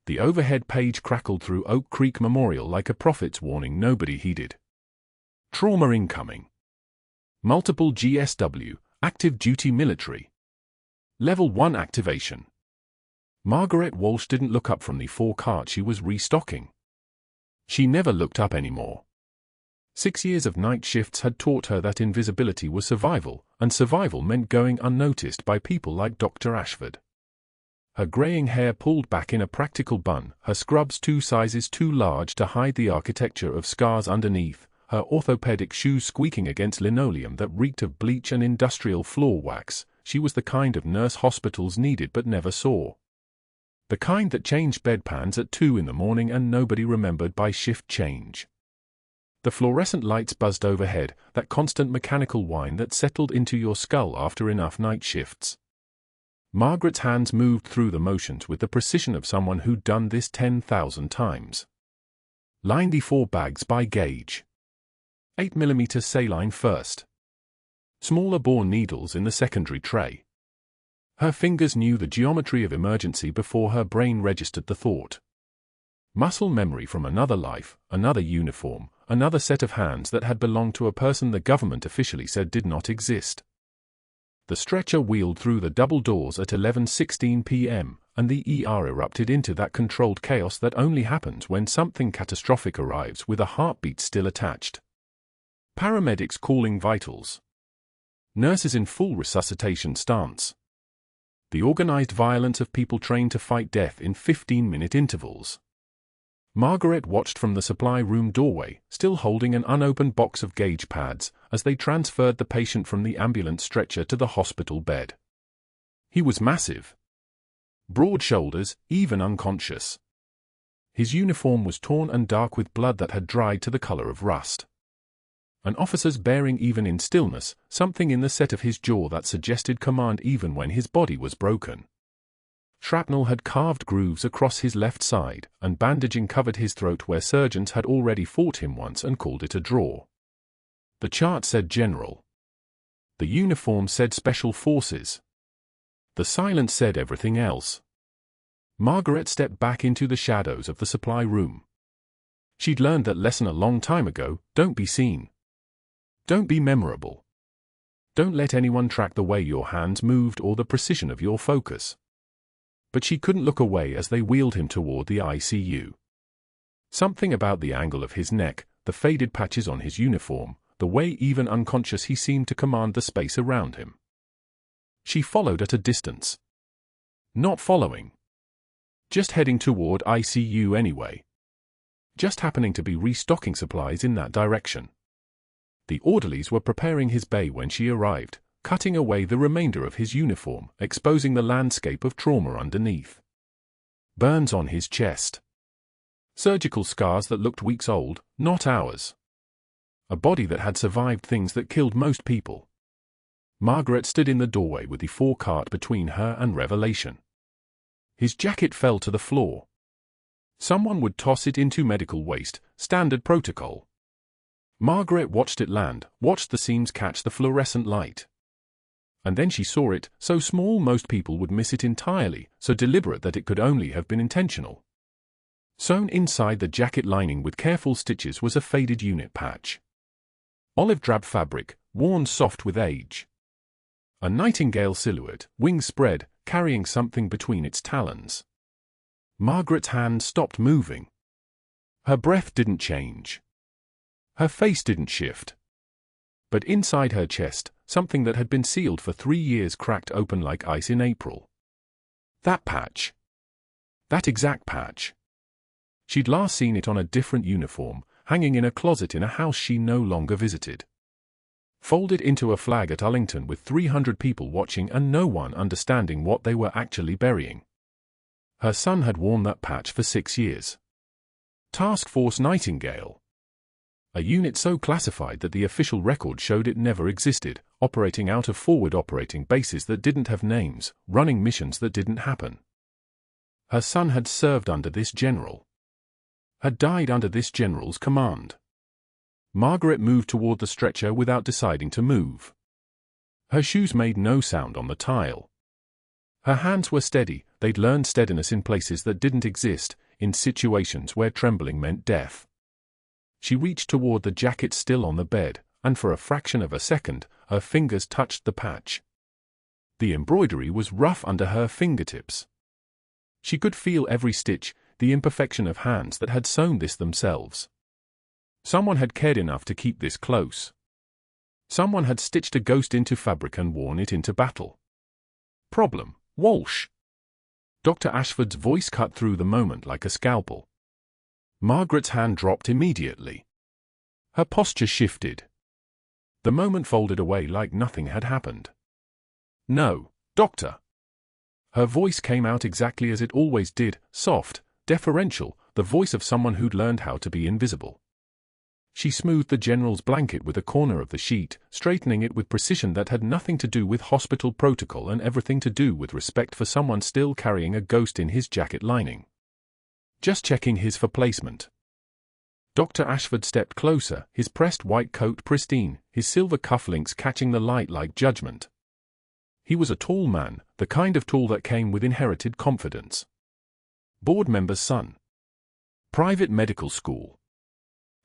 The overhead page crackled through Oak Creek Memorial like a prophet's warning nobody heeded. Trauma incoming. Multiple GSW, active duty military. Level 1 activation. Margaret Walsh didn't look up from the 4-cart she was restocking. She never looked up anymore. 6 years of night shifts had taught her that invisibility was survival, and survival meant going unnoticed by people like Dr. Ashford. Her graying hair pulled back in a practical bun, her scrubs 2 sizes too large to hide the architecture of scars underneath, her orthopedic shoes squeaking against linoleum that reeked of bleach and industrial floor wax. She was the kind of nurse hospitals needed but never saw. The kind that changed bedpans at 2 in the morning and nobody remembered by shift change. The fluorescent lights buzzed overhead, that constant mechanical whine that settled into your skull after enough night shifts. Margaret's hands moved through the motions with the precision of someone who'd done this 10,000 times. Line the 4 bags by gauge. 8mm saline first. Smaller bore needles in the secondary tray. Her fingers knew the geometry of emergency before her brain registered the thought. Muscle memory from another life, another uniform, another set of hands that had belonged to a person the government officially said did not exist. The stretcher wheeled through the double doors at 11:16 p.m., and the ER erupted into that controlled chaos that only happens when something catastrophic arrives with a heartbeat still attached. Paramedics calling vitals. Nurses in full resuscitation stance. The organized violence of people trained to fight death in 15-minute intervals. Margaret watched from the supply room doorway, still holding an unopened box of gauge pads, as they transferred the patient from the ambulance stretcher to the hospital bed. He was massive. Broad shoulders, even unconscious. His uniform was torn and dark with blood that had dried to the color of rust. An officer's bearing even in stillness, something in the set of his jaw that suggested command even when his body was broken. Shrapnel had carved grooves across his left side, and bandaging covered his throat where surgeons had already fought him once and called it a draw. The chart said General. The uniform said Special Forces. The silence said everything else. Margaret stepped back into the shadows of the supply room. She'd learned that lesson a long time ago: don't be seen. Don't be memorable. Don't let anyone track the way your hands moved or the precision of your focus. But she couldn't look away as they wheeled him toward the ICU. Something about the angle of his neck, the faded patches on his uniform, the way even unconscious he seemed to command the space around him. She followed at a distance. Not following. Just heading toward ICU anyway. Just happening to be restocking supplies in that direction. The orderlies were preparing his bay when she arrived, cutting away the remainder of his uniform, exposing the landscape of trauma underneath. Burns on his chest. Surgical scars that looked weeks old, not hours. A body that had survived things that killed most people. Margaret stood in the doorway with the 4-cart between her and revelation. His jacket fell to the floor. Someone would toss it into medical waste, standard protocol. Margaret watched it land, watched the seams catch the fluorescent light. And then she saw it, so small most people would miss it entirely, so deliberate that it could only have been intentional. Sewn inside the jacket lining with careful stitches was a faded unit patch. Olive drab fabric, worn soft with age. A nightingale silhouette, wings spread, carrying something between its talons. Margaret's hand stopped moving. Her breath didn't change. Her face didn't shift. But inside her chest, something that had been sealed for 3 years cracked open like ice in April. That patch. That exact patch. She'd last seen it on a different uniform, hanging in a closet in a house she no longer visited. Folded into a flag at Ullington with 300 people watching and no one understanding what they were actually burying. Her son had worn that patch for 6 years. Task Force Nightingale. A unit so classified that the official record showed it never existed, operating out of forward operating bases that didn't have names, running missions that didn't happen. Her son had served under this general. Had died under this general's command. Margaret moved toward the stretcher without deciding to move. Her shoes made no sound on the tile. Her hands were steady, they'd learned steadiness in places that didn't exist, in situations where trembling meant death. She reached toward the jacket still on the bed, and for a fraction of a second, her fingers touched the patch. The embroidery was rough under her fingertips. She could feel every stitch, the imperfection of hands that had sewn this themselves. Someone had cared enough to keep this close. Someone had stitched a ghost into fabric and worn it into battle. Problem, Walsh. Dr. Ashford's voice cut through the moment like a scalpel. Margaret's hand dropped immediately. Her posture shifted. The moment folded away like nothing had happened. No, Doctor. Her voice came out exactly as it always did, soft, deferential, the voice of someone who'd learned how to be invisible. She smoothed the general's blanket with a corner of the sheet, straightening it with precision that had nothing to do with hospital protocol and everything to do with respect for someone still carrying a ghost in his jacket lining. Just checking his for placement. Dr. Ashford stepped closer, his pressed white coat pristine, his silver cufflinks catching the light like judgment. He was a tall man, the kind of tall that came with inherited confidence. Board member's son. Private medical school.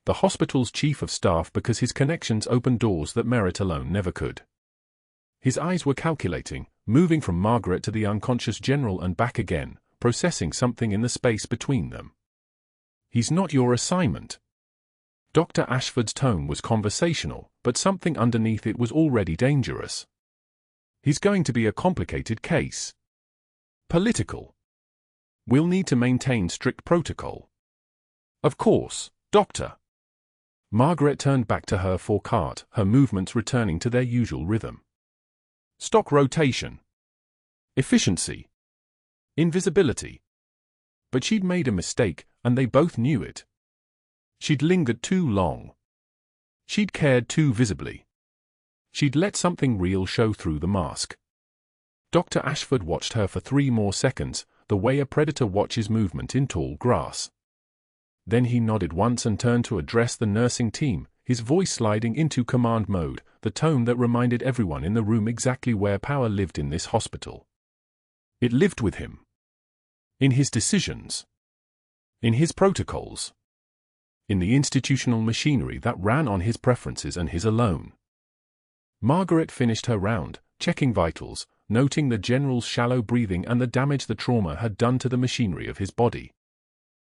The hospital's chief of staff because his connections opened doors that merit alone never could. His eyes were calculating, moving from Margaret to the unconscious general and back again, processing something in the space between them. He's not your assignment. Dr. Ashford's tone was conversational, but something underneath it was already dangerous. He's going to be a complicated case. Political. We'll need to maintain strict protocol. Of course, Doctor. Margaret turned back to her forecart, her movements returning to their usual rhythm. Stock rotation. Efficiency. Invisibility. But she'd made a mistake, and they both knew it. She'd lingered too long. She'd cared too visibly. She'd let something real show through the mask. Dr. Ashford watched her for 3 more seconds, the way a predator watches movement in tall grass. Then he nodded once and turned to address the nursing team, his voice sliding into command mode, the tone that reminded everyone in the room exactly where power lived in this hospital. It lived with him. In his decisions. In his protocols. In the institutional machinery that ran on his preferences and his alone. Margaret finished her round, checking vitals, noting the general's shallow breathing and the damage the trauma had done to the machinery of his body.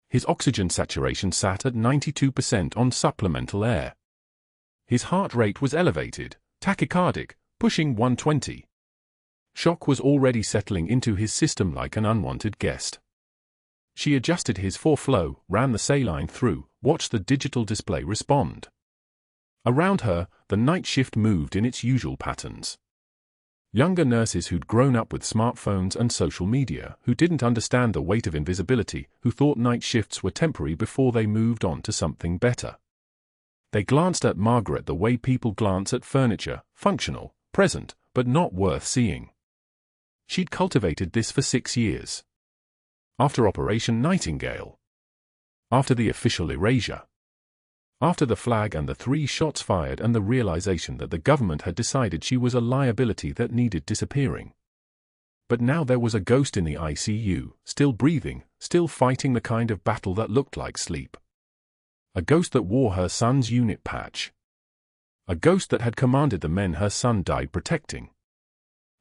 His oxygen saturation sat at 92% on supplemental air. His heart rate was elevated, tachycardic, pushing 120. Shock was already settling into his system like an unwanted guest. She adjusted his flow, ran the saline through, watched the digital display respond. Around her, the night shift moved in its usual patterns. Younger nurses who'd grown up with smartphones and social media, who didn't understand the weight of invisibility, who thought night shifts were temporary before they moved on to something better. They glanced at Margaret the way people glance at furniture, functional, present, but not worth seeing. She'd cultivated this for 6 years. After Operation Nightingale. After the official erasure. After the flag and the 3 shots fired and the realization that the government had decided she was a liability that needed disappearing. But now there was a ghost in the ICU, still breathing, still fighting the kind of battle that looked like sleep. A ghost that wore her son's unit patch. A ghost that had commanded the men her son died protecting.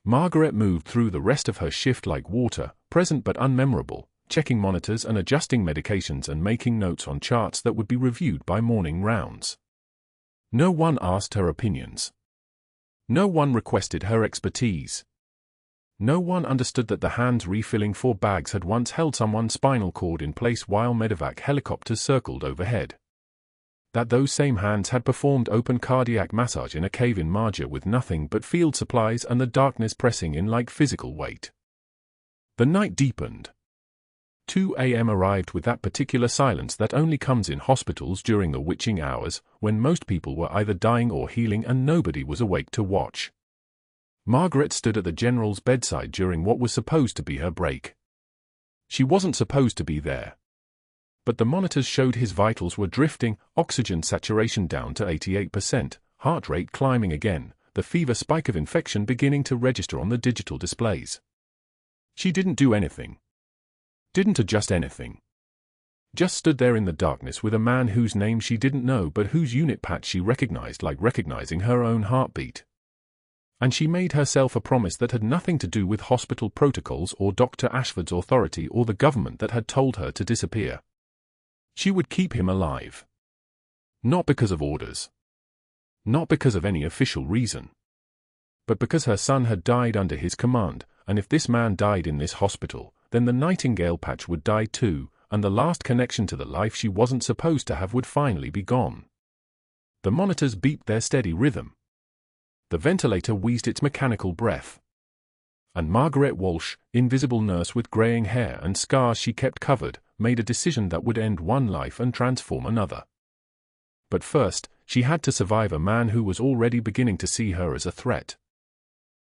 Margaret moved through the rest of her shift like water, present but unmemorable, checking monitors and adjusting medications and making notes on charts that would be reviewed by morning rounds. No one asked her opinions. No one requested her expertise. No one understood that the hands refilling 4 bags had once held someone's spinal cord in place while medevac helicopters circled overhead. That those same hands had performed open cardiac massage in a cave in Marja with nothing but field supplies and the darkness pressing in like physical weight. The night deepened. 2 a.m. arrived with that particular silence that only comes in hospitals during the witching hours, when most people were either dying or healing and nobody was awake to watch. Margaret stood at the general's bedside during what was supposed to be her break. She wasn't supposed to be there. But the monitors showed his vitals were drifting, oxygen saturation down to 88%, heart rate climbing again, the fever spike of infection beginning to register on the digital displays. She didn't do anything. Didn't adjust anything. Just stood there in the darkness with a man whose name she didn't know but whose unit patch she recognized like recognizing her own heartbeat. And she made herself a promise that had nothing to do with hospital protocols or Dr. Ashford's authority or the government that had told her to disappear. She would keep him alive. Not because of orders. Not because of any official reason. But because her son had died under his command, and if this man died in this hospital, then the Nightingale patch would die too, and the last connection to the life she wasn't supposed to have would finally be gone. The monitors beeped their steady rhythm. The ventilator wheezed its mechanical breath. And Margaret Walsh, invisible nurse with greying hair and scars she kept covered, made a decision that would end one life and transform another. But first, she had to survive a man who was already beginning to see her as a threat.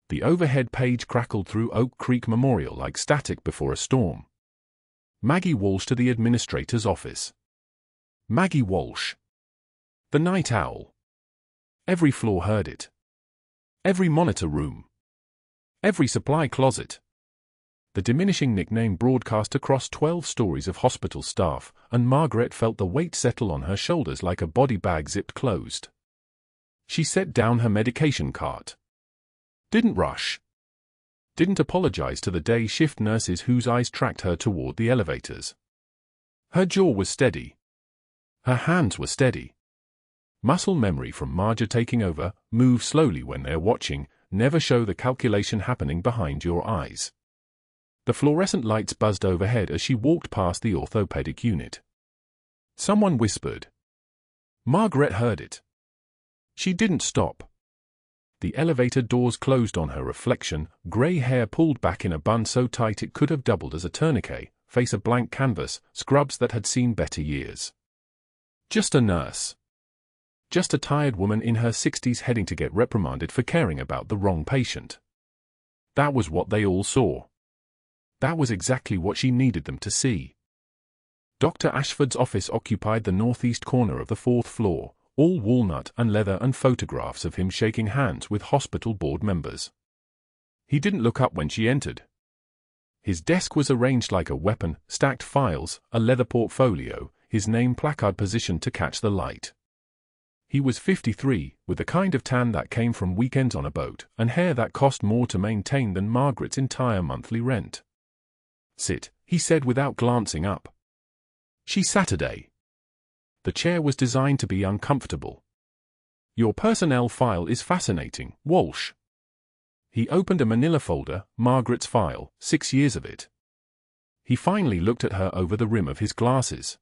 The overhead page crackled through Oak Creek Memorial like static before a storm. Maggie Walsh to the administrator's office. Maggie Walsh. The night owl. Every floor heard it. Every monitor room. Every supply closet. The diminishing nickname broadcast across 12 stories of hospital staff, and Margaret felt the weight settle on her shoulders like a body bag zipped closed. She set down her medication cart. Didn't rush. Didn't apologize to the day shift nurses whose eyes tracked her toward the elevators. Her jaw was steady. Her hands were steady. Muscle memory from Marja taking over, move slowly when they're watching, never show the calculation happening behind your eyes. The fluorescent lights buzzed overhead as she walked past the orthopedic unit. Someone whispered. Margaret heard it. She didn't stop. The elevator doors closed on her reflection, grey hair pulled back in a bun so tight it could have doubled as a tourniquet, face a blank canvas, scrubs that had seen better years. Just a nurse. Just a tired woman in her 60s heading to get reprimanded for caring about the wrong patient. That was what they all saw. That was exactly what she needed them to see. Dr. Ashford's office occupied the northeast corner of the 4th floor, all walnut and leather and photographs of him shaking hands with hospital board members. He didn't look up when she entered. His desk was arranged like a weapon, stacked files, a leather portfolio, his name placard positioned to catch the light. He was 53, with the kind of tan that came from weekends on a boat, and hair that cost more to maintain than Margaret's entire monthly rent. Sit, he said without glancing up. She Saturday. The chair was designed to be uncomfortable. Your personnel file is fascinating, Walsh. He opened a manila folder, Margaret's file, 6 years of it. He finally looked at her over the rim of his glasses.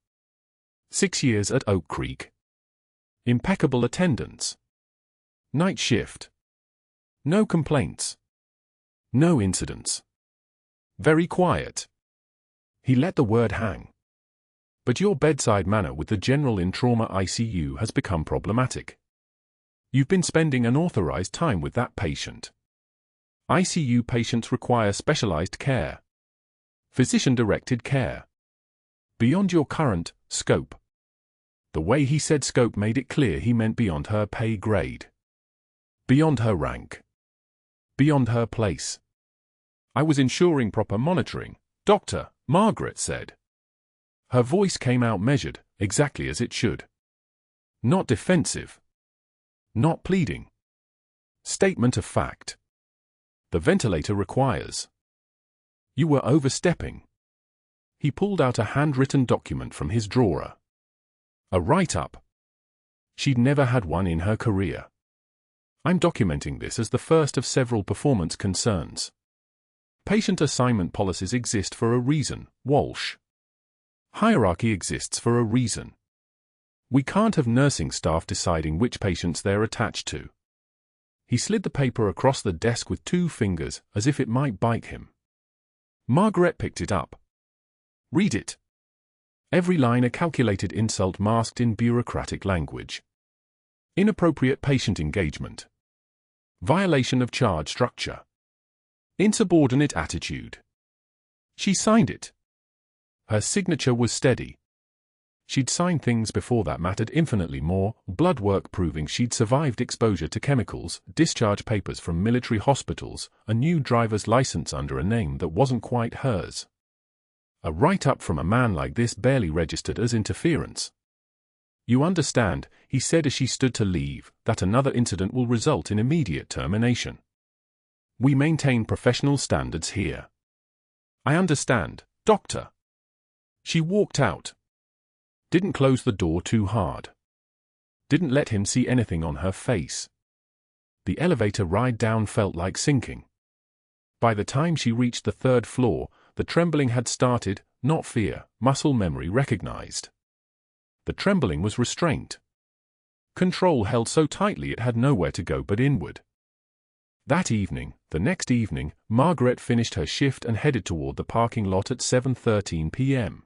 6 years at Oak Creek. Impeccable attendance. Night shift. No complaints. No incidents. Very quiet. He let the word hang. But your bedside manner with the general in trauma ICU has become problematic. You've been spending unauthorized time with that patient. ICU patients require specialized care. Physician-directed care. Beyond your current scope. The way he said scope made it clear he meant beyond her pay grade. Beyond her rank. Beyond her place. I was ensuring proper monitoring, Doctor, Margaret said. Her voice came out measured, exactly as it should. Not defensive. Not pleading. Statement of fact. The ventilator requires. You were overstepping. He pulled out a handwritten document from his drawer. A write-up. She'd never had one in her career. I'm documenting this as the first of several performance concerns. Patient assignment policies exist for a reason, Walsh. Hierarchy exists for a reason. We can't have nursing staff deciding which patients they're attached to. He slid the paper across the desk with 2 fingers, as if it might bite him. Margaret picked it up. Read it. Every line a calculated insult masked in bureaucratic language. Inappropriate patient engagement. Violation of charge structure. Insubordinate attitude. She signed it. Her signature was steady. She'd signed things before that mattered infinitely more, blood work proving she'd survived exposure to chemicals, discharge papers from military hospitals, a new driver's license under a name that wasn't quite hers. A write-up from a man like this barely registered as interference. "You understand," he said as she stood to leave, "that another incident will result in immediate termination. We maintain professional standards here." "I understand, Doctor." She walked out. Didn't close the door too hard. Didn't let him see anything on her face. The elevator ride down felt like sinking. By the time she reached the 3rd floor, the trembling had started, not fear, muscle memory recognized. The trembling was restraint. Control held so tightly it had nowhere to go but inward. That evening, the next evening, Margaret finished her shift and headed toward the parking lot at 7:13 p.m.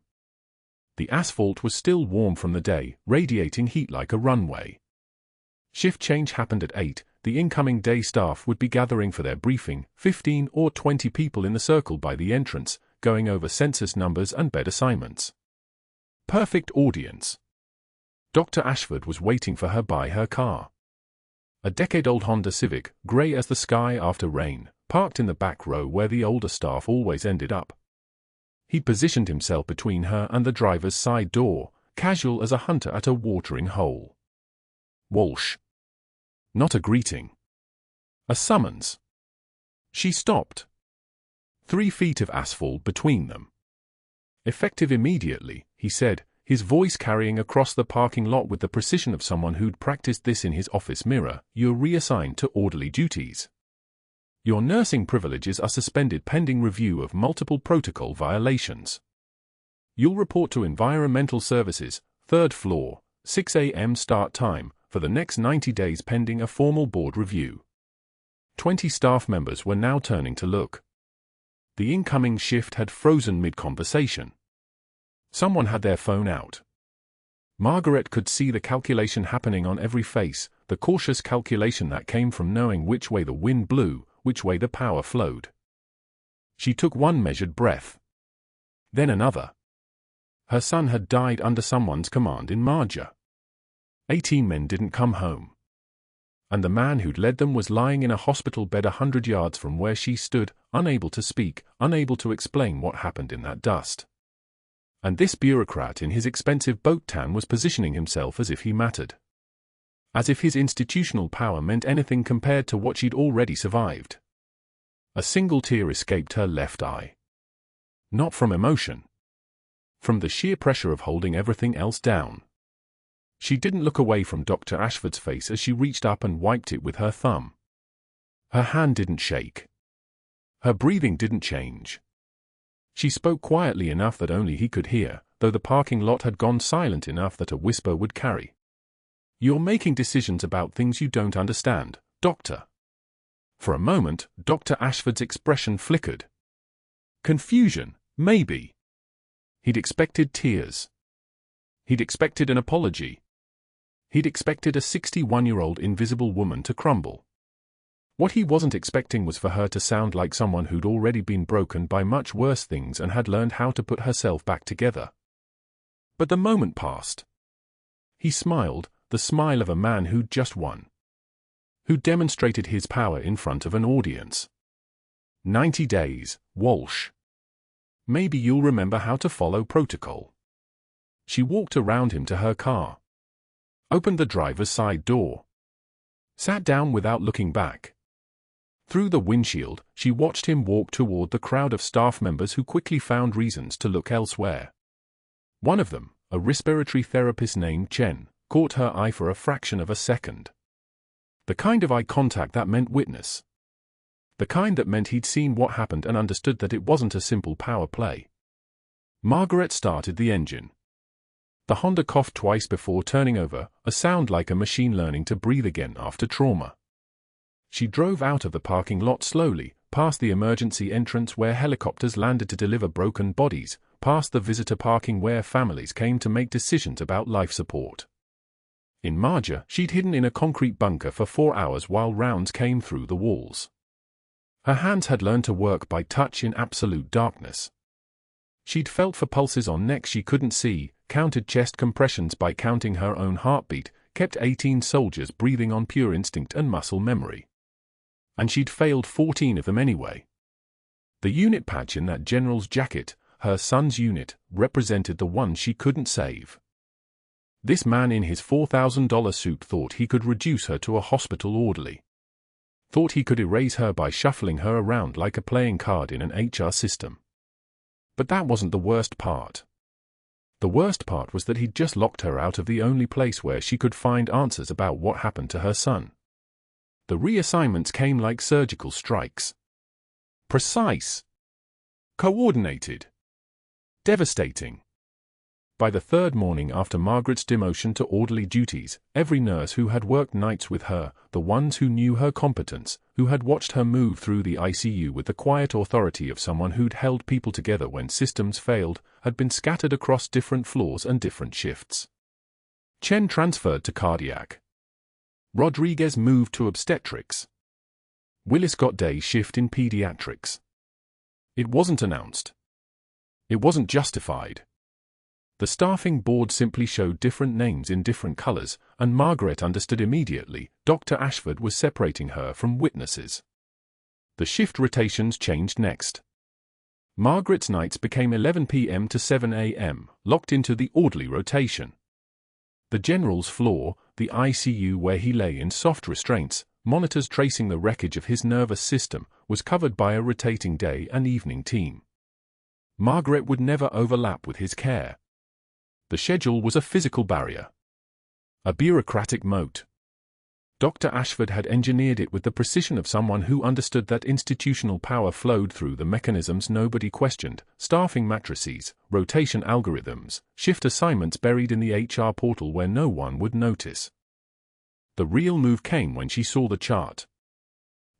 The asphalt was still warm from the day, radiating heat like a runway. Shift change happened at 8. The incoming day staff would be gathering for their briefing, 15 or 20 people in the circle by the entrance, going over census numbers and bed assignments. Perfect audience. Dr. Ashford was waiting for her by her car. A decade-old Honda Civic, grey as the sky after rain, parked in the back row where the older staff always ended up. He positioned himself between her and the driver's side door, casual as a hunter at a watering hole. Walsh. Not a greeting. A summons. She stopped. 3 feet of asphalt between them. "Effective immediately," he said, his voice carrying across the parking lot with the precision of someone who'd practiced this in his office mirror. "You're reassigned to orderly duties. Your nursing privileges are suspended pending review of multiple protocol violations. You'll report to Environmental Services, 3rd floor, 6 a.m. start time, for the next 90 days pending a formal board review." 20 staff members were now turning to look. The incoming shift had frozen mid-conversation. Someone had their phone out. Margaret could see the calculation happening on every face, the cautious calculation that came from knowing which way the wind blew, which way the power flowed. She took one measured breath. Then another. Her son had died under someone's command in Marja. 18 men didn't come home. And the man who'd led them was lying in a hospital bed 100 yards from where she stood, unable to speak, unable to explain what happened in that dust. And this bureaucrat in his expensive boat tan was positioning himself as if he mattered. As if his institutional power meant anything compared to what she'd already survived. A single tear escaped her left eye. Not from emotion. From the sheer pressure of holding everything else down. She didn't look away from Dr. Ashford's face as she reached up and wiped it with her thumb. Her hand didn't shake. Her breathing didn't change. She spoke quietly enough that only he could hear, though the parking lot had gone silent enough that a whisper would carry. "You're making decisions about things you don't understand, Doctor." For a moment, Dr. Ashford's expression flickered. Confusion, maybe. He'd expected tears. He'd expected an apology. He'd expected a 61-year-old invisible woman to crumble. What he wasn't expecting was for her to sound like someone who'd already been broken by much worse things and had learned how to put herself back together. But the moment passed. He smiled, the smile of a man who'd just won. Who demonstrated his power in front of an audience. 90 days, Walsh. Maybe you'll remember how to follow protocol. She walked around him to her car. Opened the driver's side door. Sat down without looking back. Through the windshield, she watched him walk toward the crowd of staff members who quickly found reasons to look elsewhere. One of them, a respiratory therapist named Chen, caught her eye for a fraction of a second. The kind of eye contact that meant witness. The kind that meant he'd seen what happened and understood that it wasn't a simple power play. Margaret started the engine. The Honda coughed twice before turning over, a sound like a machine learning to breathe again after trauma. She drove out of the parking lot slowly, past the emergency entrance where helicopters landed to deliver broken bodies, past the visitor parking where families came to make decisions about life support. In Marja, she'd hidden in a concrete bunker for 4 hours while rounds came through the walls. Her hands had learned to work by touch in absolute darkness. She'd felt for pulses on necks she couldn't see, counted chest compressions by counting her own heartbeat, kept 18 soldiers breathing on pure instinct and muscle memory. And she'd failed 14 of them anyway. The unit patch in that general's jacket, her son's unit, represented the one she couldn't save. This man in his $4,000 suit thought he could reduce her to a hospital orderly. Thought he could erase her by shuffling her around like a playing card in an HR system. But that wasn't the worst part. The worst part was that he'd just locked her out of the only place where she could find answers about what happened to her son. The reassignments came like surgical strikes. Precise. Coordinated. Devastating. By the third morning after Margaret's demotion to orderly duties, every nurse who had worked nights with her, the ones who knew her competence, who had watched her move through the ICU with the quiet authority of someone who'd held people together when systems failed, had been scattered across different floors and different shifts. Chen transferred to cardiac. Rodriguez moved to obstetrics. Willis got day shift in pediatrics. It wasn't announced. It wasn't justified. The staffing board simply showed different names in different colors, and Margaret understood immediately Dr. Ashford was separating her from witnesses. The shift rotations changed next. Margaret's nights became 11 p.m. to 7 a.m., locked into the orderly rotation. The general's floor, the ICU where he lay in soft restraints, monitors tracing the wreckage of his nervous system, was covered by a rotating day and evening team. Margaret would never overlap with his care. The schedule was a physical barrier. A bureaucratic moat. Dr. Ashford had engineered it with the precision of someone who understood that institutional power flowed through the mechanisms nobody questioned, staffing matrices, rotation algorithms, shift assignments buried in the HR portal where no one would notice. The real move came when she saw the chart.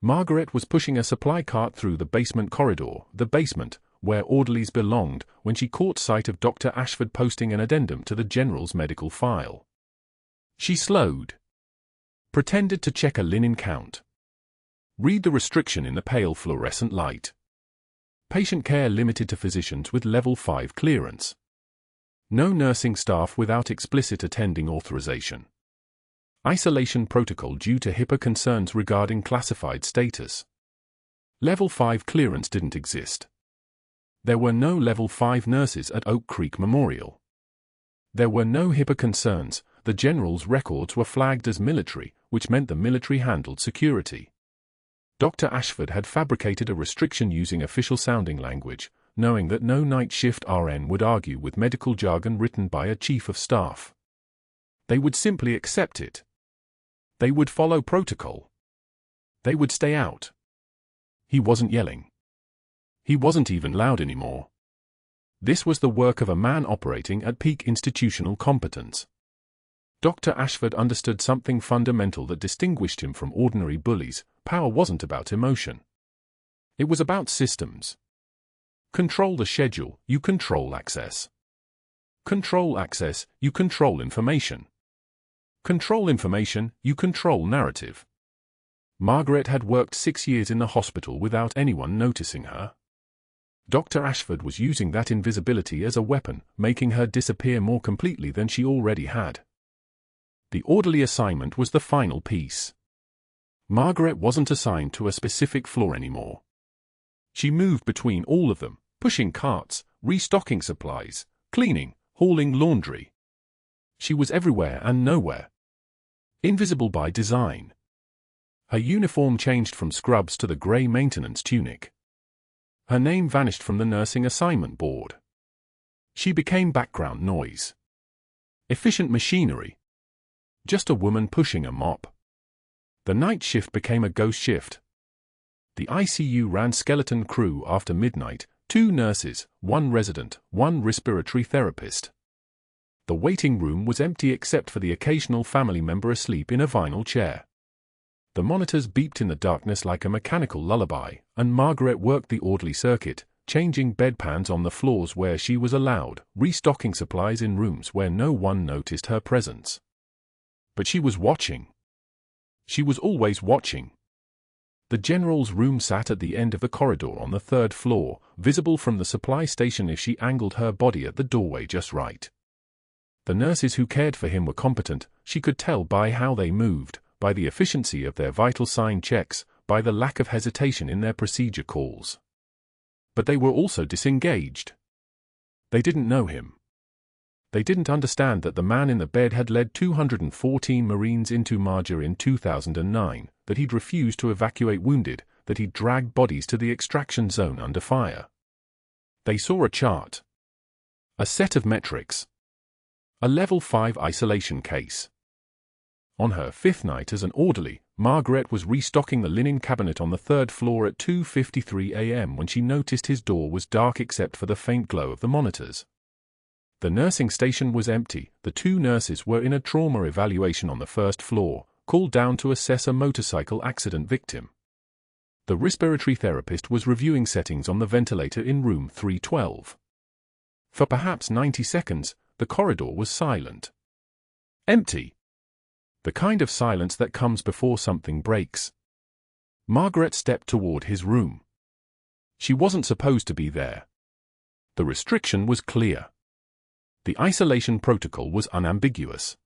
Margaret was pushing a supply cart through the basement corridor, the basement, where orderlies belonged, when she caught sight of Dr. Ashford posting an addendum to the general's medical file. She slowed. Pretended to check a linen count. Read the restriction in the pale fluorescent light. Patient care limited to physicians with level 5 clearance. No nursing staff without explicit attending authorization. Isolation protocol due to HIPAA concerns regarding classified status. Level 5 clearance didn't exist. There were no level 5 nurses at Oak Creek Memorial. There were no HIPAA concerns. The general's records were flagged as military, which meant the military handled security. Dr. Ashford had fabricated a restriction using official-sounding language, knowing that no night shift RN would argue with medical jargon written by a chief of staff. They would simply accept it. They would follow protocol. They would stay out. He wasn't yelling. He wasn't even loud anymore. This was the work of a man operating at peak institutional competence. Dr. Ashford understood something fundamental that distinguished him from ordinary bullies. Power wasn't about emotion. It was about systems. Control the schedule, you control access. Control access, you control information. Control information, you control narrative. Margaret had worked 6 years in the hospital without anyone noticing her. Dr. Ashford was using that invisibility as a weapon, making her disappear more completely than she already had. The orderly assignment was the final piece. Margaret wasn't assigned to a specific floor anymore. She moved between all of them, pushing carts, restocking supplies, cleaning, hauling laundry. She was everywhere and nowhere. Invisible by design. Her uniform changed from scrubs to the grey maintenance tunic. Her name vanished from the nursing assignment board. She became background noise. Efficient machinery. Just a woman pushing a mop. The night shift became a ghost shift. The ICU ran skeleton crew after midnight, 2 nurses, 1 resident, 1 respiratory therapist. The waiting room was empty except for the occasional family member asleep in a vinyl chair. The monitors beeped in the darkness like a mechanical lullaby, and Margaret worked the orderly circuit, changing bedpans on the floors where she was allowed, restocking supplies in rooms where no one noticed her presence. But she was watching. She was always watching. The general's room sat at the end of the corridor on the 3rd floor, visible from the supply station if she angled her body at the doorway just right. The nurses who cared for him were competent, she could tell by how they moved, by the efficiency of their vital sign checks, by the lack of hesitation in their procedure calls. But they were also disengaged. They didn't know him. They didn't understand that the man in the bed had led 214 Marines into Marja in 2009, that he'd refused to evacuate wounded, that he'd dragged bodies to the extraction zone under fire. They saw a chart. A set of metrics. A level 5 isolation case. On her 5th night as an orderly, Margaret was restocking the linen cabinet on the 3rd floor at 2:53 a.m. when she noticed his door was dark except for the faint glow of the monitors. The nursing station was empty. The 2 nurses were in a trauma evaluation on the 1st floor, called down to assess a motorcycle accident victim. The respiratory therapist was reviewing settings on the ventilator in room 312. For perhaps 90 seconds, the corridor was silent. Empty. The kind of silence that comes before something breaks. Margaret stepped toward his room. She wasn't supposed to be there. The restriction was clear. The isolation protocol was unambiguous.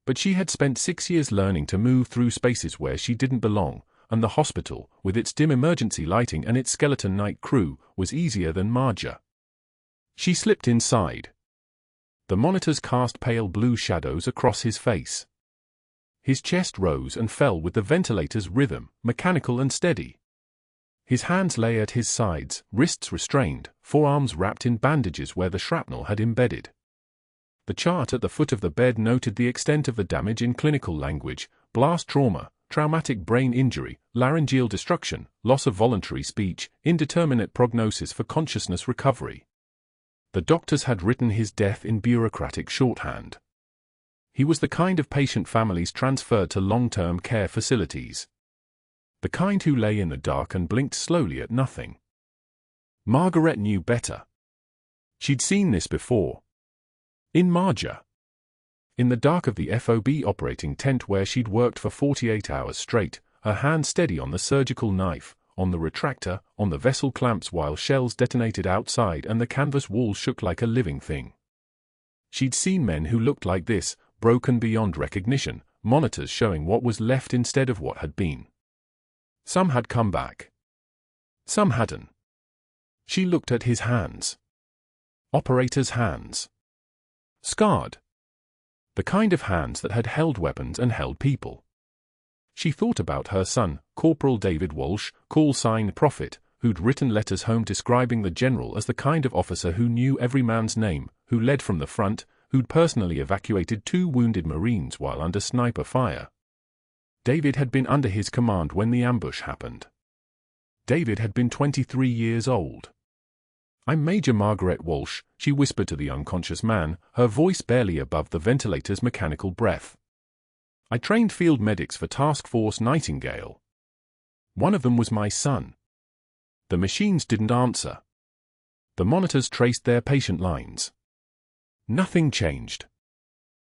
But she had spent 6 years learning to move through spaces where she didn't belong, and the hospital, with its dim emergency lighting and its skeleton night crew, was easier than Marja. She slipped inside. The monitors cast pale blue shadows across his face. His chest rose and fell with the ventilator's rhythm, mechanical and steady. His hands lay at his sides, wrists restrained, forearms wrapped in bandages where the shrapnel had embedded. The chart at the foot of the bed noted the extent of the damage in clinical language: blast trauma, traumatic brain injury, laryngeal destruction, loss of voluntary speech, indeterminate prognosis for consciousness recovery. The doctors had written his death in bureaucratic shorthand. He was the kind of patient families transferred to long-term care facilities. The kind who lay in the dark and blinked slowly at nothing. Margaret knew better. She'd seen this before. In Marja. In the dark of the FOB operating tent where she'd worked for 48 hours straight, her hand steady on the surgical knife, on the retractor, on the vessel clamps while shells detonated outside and the canvas wall shook like a living thing. She'd seen men who looked like this, broken beyond recognition, monitors showing what was left instead of what had been. Some had come back. Some hadn't. She looked at his hands. Operator's hands. Scarred. The kind of hands that had held weapons and held people. She thought about her son, Corporal David Walsh, call sign Prophet, who'd written letters home describing the general as the kind of officer who knew every man's name, who led from the front, who'd personally evacuated 2 wounded Marines while under sniper fire. David had been under his command when the ambush happened. David had been 23 years old. "I'm Major Margaret Walsh," she whispered to the unconscious man, her voice barely above the ventilator's mechanical breath. "I trained field medics for Task Force Nightingale. One of them was my son." The machines didn't answer. The monitors traced their patient lines. Nothing changed.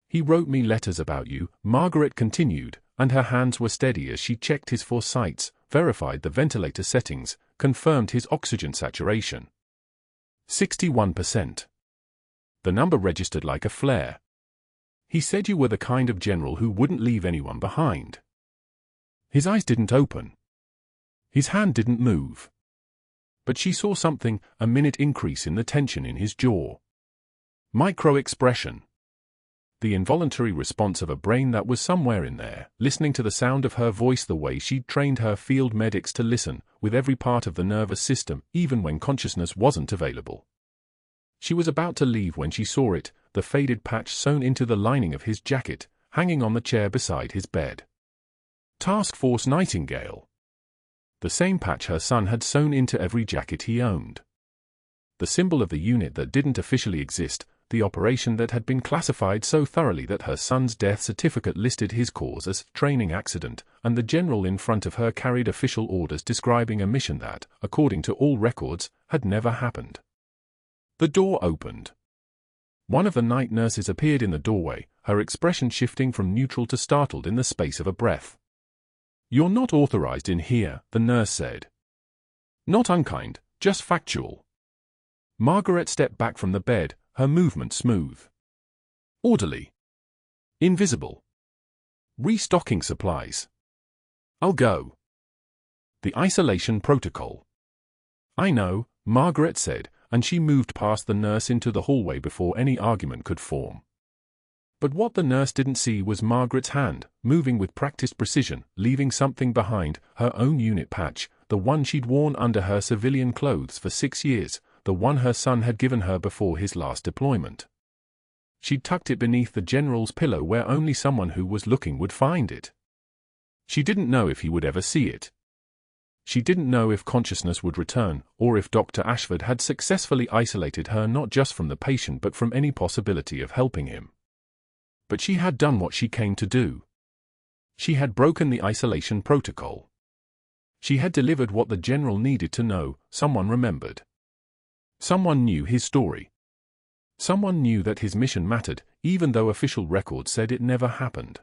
"He wrote me letters about you," Margaret continued, and her hands were steady as she checked his foresights, verified the ventilator settings, confirmed his oxygen saturation. 61%. The number registered like a flare. "He said you were the kind of general who wouldn't leave anyone behind." His eyes didn't open. His hand didn't move. But she saw something, a minute increase in the tension in his jaw. Micro-expression. The involuntary response of a brain that was somewhere in there, listening to the sound of her voice the way she'd trained her field medics to listen, with every part of the nervous system, even when consciousness wasn't available. She was about to leave when she saw it, the faded patch sewn into the lining of his jacket, hanging on the chair beside his bed. Task Force Nightingale. The same patch her son had sewn into every jacket he owned. The symbol of the unit that didn't officially exist, the operation that had been classified so thoroughly that her son's death certificate listed his cause as training accident, and the general in front of her carried official orders describing a mission that, according to all records, had never happened. The door opened. One of the night nurses appeared in the doorway, her expression shifting from neutral to startled in the space of a breath. "You're not authorized in here," the nurse said. "Not unkind, just factual." Margaret stepped back from the bed, her movement smooth. Orderly. Invisible. Restocking supplies. I'll go. The isolation protocol. I know, Margaret said, and she moved past the nurse into the hallway before any argument could form. But what the nurse didn't see was Margaret's hand, moving with practiced precision, leaving something behind, her own unit patch, the one she'd worn under her civilian clothes for 6 years, the one her son had given her before his last deployment. She'd tucked it beneath the general's pillow where only someone who was looking would find it. She didn't know if he would ever see it. She didn't know if consciousness would return, or if Dr. Ashford had successfully isolated her not just from the patient but from any possibility of helping him. But she had done what she came to do. She had broken the isolation protocol. She had delivered what the general needed to know. Someone remembered. Someone knew his story. Someone knew that his mission mattered, even though official records said it never happened.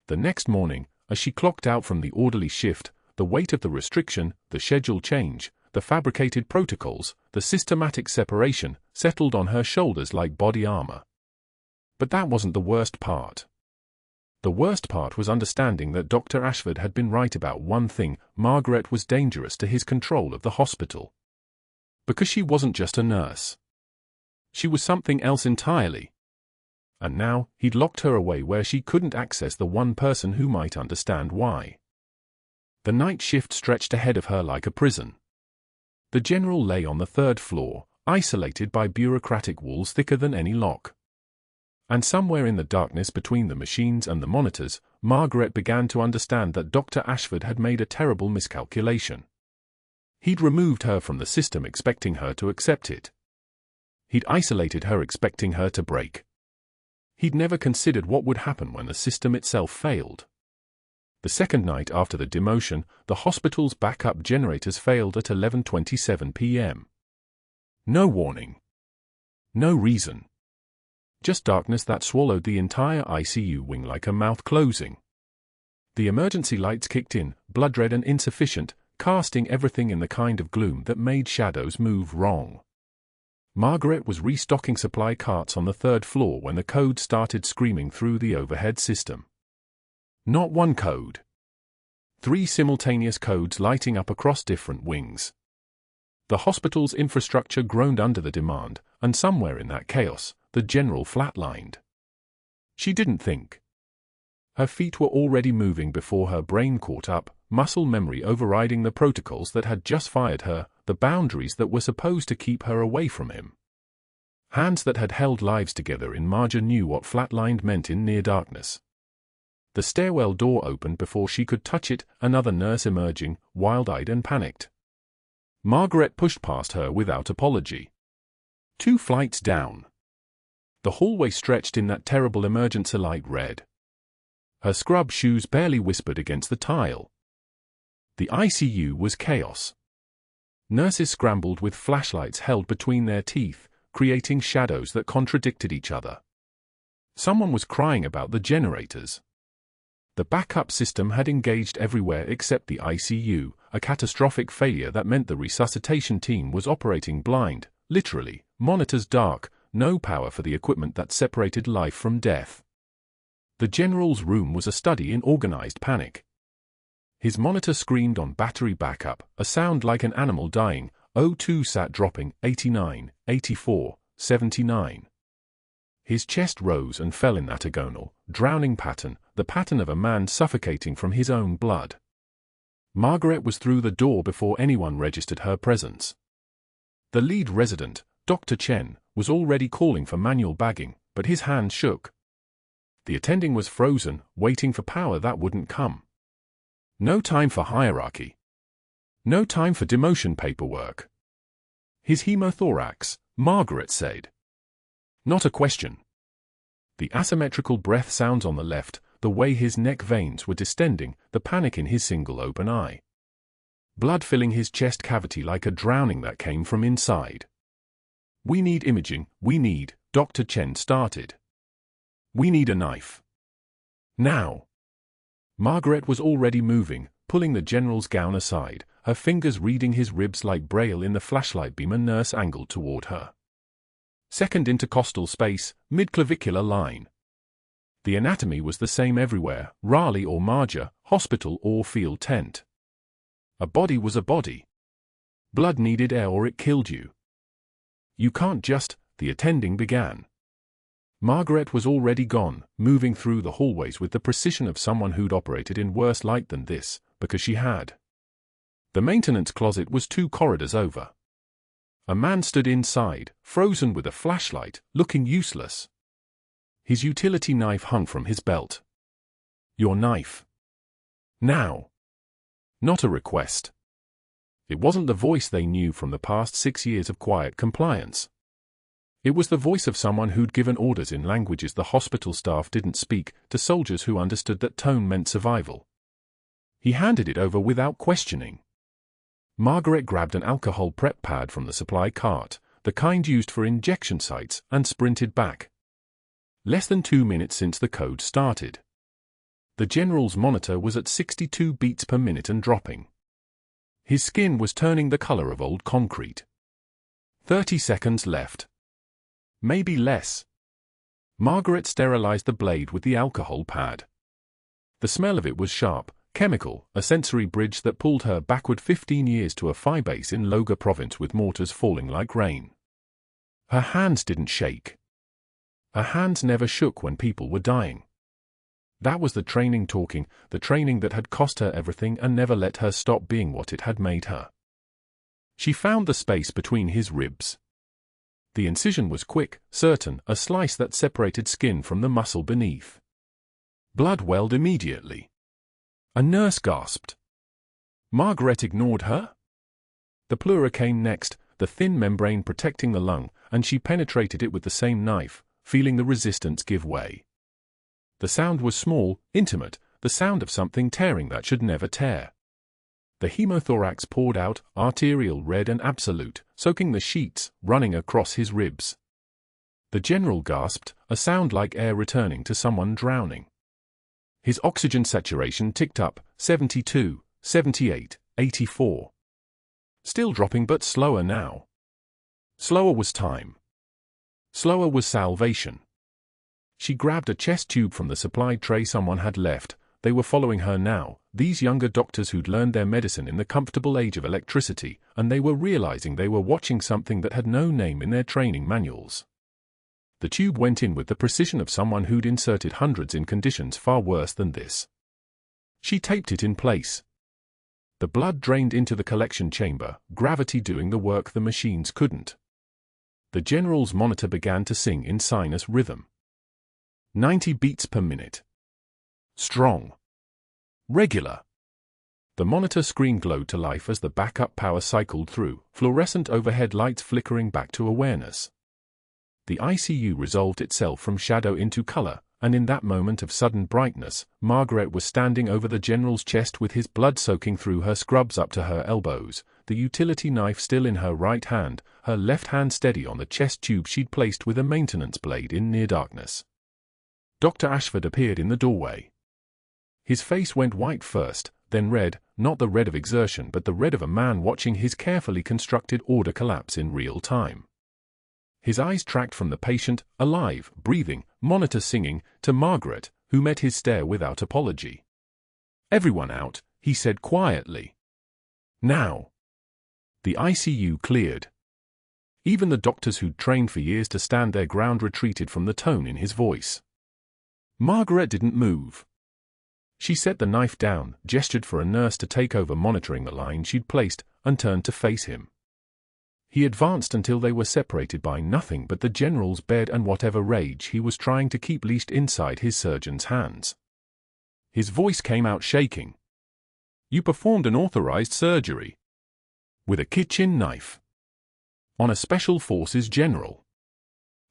The next morning, as she clocked out from the orderly shift, the weight of the restriction, the schedule change, the fabricated protocols, the systematic separation, settled on her shoulders like body armor. But that wasn't the worst part. The worst part was understanding that Dr. Ashford had been right about one thing: Margaret was dangerous to his control of the hospital. Because she wasn't just a nurse. She was something else entirely. And now, he'd locked her away where she couldn't access the one person who might understand why. The night shift stretched ahead of her like a prison. The general lay on the 3rd floor, isolated by bureaucratic walls thicker than any lock. And somewhere in the darkness between the machines and the monitors, Margaret began to understand that Dr. Ashford had made a terrible miscalculation. He'd removed her from the system expecting her to accept it. He'd isolated her expecting her to break. He'd never considered what would happen when the system itself failed. The second night after the demotion, the hospital's backup generators failed at 11:27 p.m. No warning. No reason. Just darkness that swallowed the entire ICU wing like a mouth closing. The emergency lights kicked in, blood-red and insufficient, casting everything in the kind of gloom that made shadows move wrong. Margaret was restocking supply carts on the 3rd floor when the code started screaming through the overhead system. Not one code. 3 simultaneous codes lighting up across different wings. The hospital's infrastructure groaned under the demand, and somewhere in that chaos, the general flatlined. She didn't think. Her feet were already moving before her brain caught up, muscle memory overriding the protocols that had just fired her, the boundaries that were supposed to keep her away from him. Hands that had held lives together in Marja knew what flatlined meant in near darkness. The stairwell door opened before she could touch it, another nurse emerging, wild-eyed and panicked. Margaret pushed past her without apology. 2 flights down. The hallway stretched in that terrible emergency light red. Her scrub shoes barely whispered against the tile. The ICU was chaos. Nurses scrambled with flashlights held between their teeth, creating shadows that contradicted each other. Someone was crying about the generators. The backup system had engaged everywhere except the ICU, a catastrophic failure that meant the resuscitation team was operating blind, literally, monitors dark, no power for the equipment that separated life from death. The general's room was a study in organized panic. His monitor screamed on battery backup, a sound like an animal dying. O2 sat dropping, 89, 84, 79. His chest rose and fell in that agonal, drowning pattern, the pattern of a man suffocating from his own blood. Margaret was through the door before anyone registered her presence. The lead resident, Dr. Chen, was already calling for manual bagging, but his hand shook. The attending was frozen, waiting for power that wouldn't come. No time for hierarchy. No time for demotion paperwork. His hemothorax, Margaret said. Not a question. The asymmetrical breath sounds on the left, the way his neck veins were distending, the panic in his single open eye. Blood filling his chest cavity like a drowning that came from inside. We need imaging, we need, Dr. Chen started. We need a knife. Now. Margaret was already moving, pulling the general's gown aside, her fingers reading his ribs like braille in the flashlight beam a nurse angled toward her. Second intercostal space, midclavicular line. The anatomy was the same everywhere, Raleigh or Marja, hospital or field tent. A body was a body. Blood needed air or it killed you. You can't just, the attending began. Margaret was already gone, moving through the hallways with the precision of someone who'd operated in worse light than this, because she had. The maintenance closet was 2 corridors over. A man stood inside, frozen with a flashlight, looking useless. His utility knife hung from his belt. Your knife. Now. Not a request. It wasn't the voice they knew from the past 6 years of quiet compliance. It was the voice of someone who'd given orders in languages the hospital staff didn't speak, to soldiers who understood that tone meant survival. He handed it over without questioning. Margaret grabbed an alcohol prep pad from the supply cart, the kind used for injection sites, and sprinted back. Less than 2 minutes since the code started. The general's monitor was at 62 beats per minute and dropping. His skin was turning the color of old concrete. 30 seconds left. Maybe less. Margaret sterilized the blade with the alcohol pad. The smell of it was sharp, chemical, a sensory bridge that pulled her backward 15 years to a phi base in Loga province with mortars falling like rain. Her hands didn't shake. Her hands never shook when people were dying. That was the training talking, the training that had cost her everything and never let her stop being what it had made her. She found the space between his ribs. The incision was quick, certain, a slice that separated skin from the muscle beneath. Blood welled immediately. A nurse gasped. Margaret ignored her? The pleura came next, the thin membrane protecting the lung, and she penetrated it with the same knife, feeling the resistance give way. The sound was small, intimate, the sound of something tearing that should never tear. The hemothorax poured out, arterial red and absolute, soaking the sheets, running across his ribs. The general gasped, a sound like air returning to someone drowning. His oxygen saturation ticked up, 72, 78, 84. Still dropping but slower now. Slower was time. Slower was salvation. She grabbed a chest tube from the supply tray someone had left. They were following her now, these younger doctors who'd learned their medicine in the comfortable age of electricity, and they were realizing they were watching something that had no name in their training manuals. The tube went in with the precision of someone who'd inserted hundreds in conditions far worse than this. She taped it in place. The blood drained into the collection chamber, gravity doing the work the machines couldn't. The general's monitor began to sing in sinus rhythm. 90 beats per minute. Strong. Regular. The monitor screen glowed to life as the backup power cycled through, fluorescent overhead lights flickering back to awareness. The ICU resolved itself from shadow into color, and in that moment of sudden brightness, Margaret was standing over the general's chest with his blood soaking through her scrubs up to her elbows, the utility knife still in her right hand, her left hand steady on the chest tube she'd placed with a maintenance blade in near darkness. Dr. Ashford appeared in the doorway. His face went white first, then red, not the red of exertion but the red of a man watching his carefully constructed order collapse in real time. His eyes tracked from the patient, alive, breathing, monitor singing, to Margaret, who met his stare without apology. "Everyone out," he said quietly. "Now." The ICU cleared. Even the doctors who'd trained for years to stand their ground retreated from the tone in his voice. Margaret didn't move. She set the knife down, gestured for a nurse to take over monitoring the line she'd placed, and turned to face him. He advanced until they were separated by nothing but the general's bed and whatever rage he was trying to keep leashed inside his surgeon's hands. His voice came out shaking. "You performed an authorized surgery. With a kitchen knife. On a special forces general.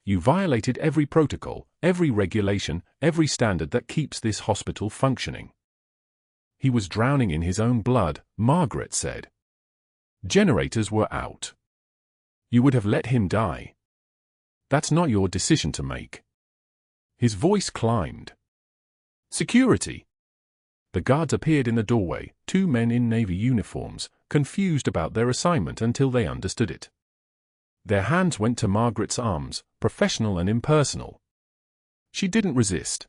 You violated every protocol, every regulation, every standard that keeps this hospital functioning." He was drowning in his own blood, Margaret said. Generators were out. You would have let him die. That's not your decision to make. His voice climbed. Security. The guards appeared in the doorway, 2 men in Navy uniforms, confused about their assignment until they understood it. Their hands went to Margaret's arms, professional and impersonal. She didn't resist.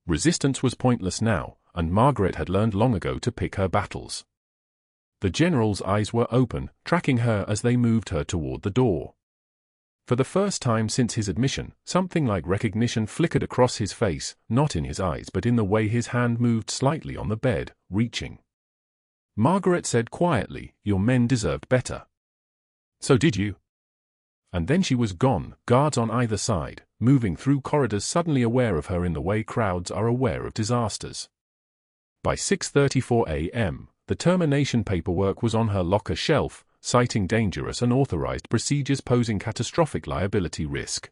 Resistance was pointless now, and Margaret had learned long ago to pick her battles. The general's eyes were open, tracking her as they moved her toward the door. For the first time since his admission, something like recognition flickered across his face, not in his eyes but in the way his hand moved slightly on the bed, reaching. Margaret said quietly, "Your men deserved better." "So did you." And then she was gone, guards on either side, moving through corridors suddenly aware of her in the way crowds are aware of disasters. By 6:34 a.m., the termination paperwork was on her locker shelf, citing dangerous unauthorized procedures posing catastrophic liability risk.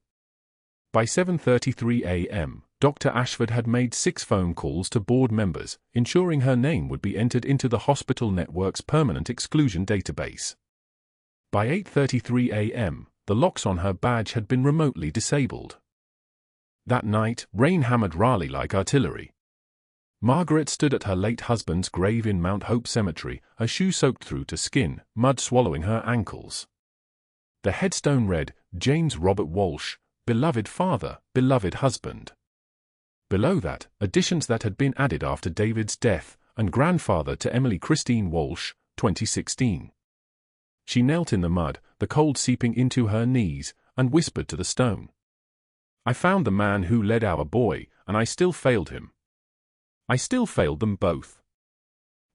By 7:33 a.m., Dr. Ashford had made 6 phone calls to board members, ensuring her name would be entered into the hospital network's permanent exclusion database. By 8:33 a.m., the locks on her badge had been remotely disabled. That night, rain hammered Raleigh like artillery. Margaret stood at her late husband's grave in Mount Hope Cemetery, her shoe soaked through to skin, mud swallowing her ankles. The headstone read, "James Robert Walsh, beloved father, beloved husband." Below that, additions that had been added after David's death, and grandfather to Emily Christine Walsh, 2016. She knelt in the mud, the cold seeping into her knees, and whispered to the stone. "I found the man who led our boy, and I still failed him. I still failed them both."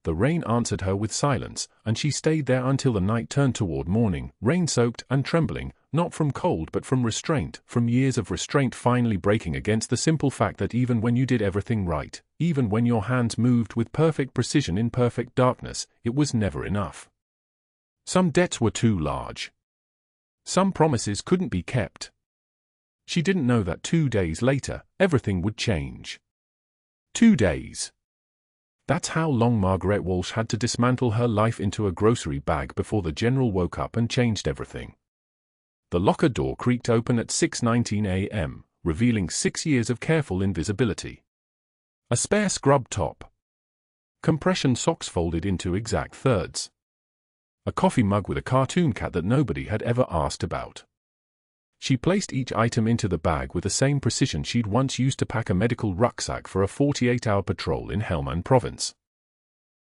The rain answered her with silence, and she stayed there until the night turned toward morning, rain-soaked and trembling, not from cold but from restraint, from years of restraint finally breaking against the simple fact that even when you did everything right, even when your hands moved with perfect precision in perfect darkness, it was never enough. Some debts were too large. Some promises couldn't be kept. She didn't know that 2 days later, everything would change. 2 days. That's how long Margaret Walsh had to dismantle her life into a grocery bag before the general woke up and changed everything. The locker door creaked open at 6:19 a.m., revealing 6 years of careful invisibility. A spare scrub top. Compression socks folded into exact thirds. A coffee mug with a cartoon cat that nobody had ever asked about. She placed each item into the bag with the same precision she'd once used to pack a medical rucksack for a 48-hour patrol in Helmand Province.